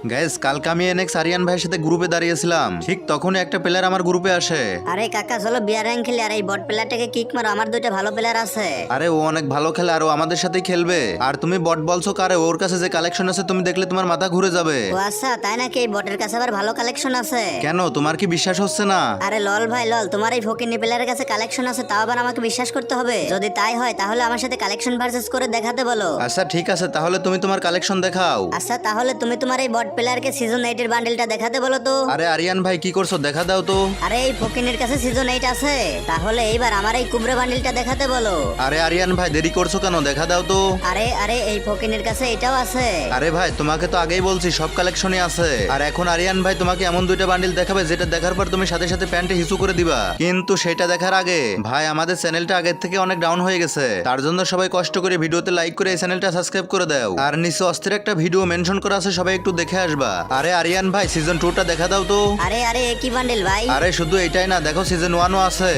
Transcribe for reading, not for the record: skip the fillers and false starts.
Guys কালকে আমি NX Aryan ভাইয়ের সাথে গ্রুপে দাঁড়িয়েছিলাম, ঠিক তখনই একটা প্লেয়ার আমার গ্রুপে আসে। আরে কাকা চলো বিয়ার র্যাঙ্ক খেলি, আর এই বট প্লেয়ারটাকে কিক মারো, আমার দুইটা ভালো প্লেয়ার আছে। আরে ও অনেক ভালো খেলে আর ও আমাদের সাথেই খেলবে। আর তুমি বট বলছো কারে? ওর কাছে যে কালেকশন আছে তুমি দেখলে তোমার মাথা ঘুরে যাবে। ও আচ্ছা তাই নাকি? এই বটের কাছে আবার ভালো কালেকশন আছে? কেন, তোমার কি বিশ্বাস হচ্ছে না? আরে লল ভাই লল, তোমার এই ফকিনি প্লেয়ারের কাছে কালেকশন আছে, তাও আবার আমাকে বিশ্বাস করতে হবে? যদি তাই হয় তাহলে আমার সাথে কালেকশন ভার্সেস করে দেখাতে বলো। আচ্ছা ঠিক আছে, তাহলে তুমি তোমার কালেকশন দেখাও। আচ্ছা তাহলে তুমি তোমার এই বট প্লেয়ারকে সিজন 8 এর বান্ডেলটা দেখাতে বলো তো। আরে আরিয়ান ভাই কি করছো, দেখা দাও তো। আরে এই ফকিনের কাছে সিজন 8 আছে, তাহলে এইবার আমার এই কুবরা বান্ডেলটা দেখাতে বলো। আরে আরিয়ান ভাই দেরি করছো কেন, দেখা দাও তো। আরে আরে এই ফকিনের কাছে এটাও আছে। আরে ভাই তোমাকে তো আগেই বলছি সব কালেকশনই আছে। আর এখন আরিয়ান ভাই তোমাকে এমন দুইটা বান্ডিল দেখাবে যেটা দেখার পর তুমি সাথে সাথে প্যান্টে হিসু করে দিবা। কিন্তু সেটা দেখার আগে ভাই আমাদের চ্যানেলটা আগের থেকে অনেক ডাউন হয়ে গেছে, তার জন্য সবাই কষ্ট করে ভিডিওতে লাইক করে এই চ্যানেলটা সাবস্ক্রাইব করে দাও। আর নিচে অস্থির একটা ভিডিও মেনশন করা আছে, সবাই একটু দেখে আসবা। আরে আরিয়ান ভাই সিজন 2টা দেখা দাও তো। আরে আরে এ কি বান্ডেল ভাই? আরে শুধু এটাই না, দেখো সিজন 1ও আছে।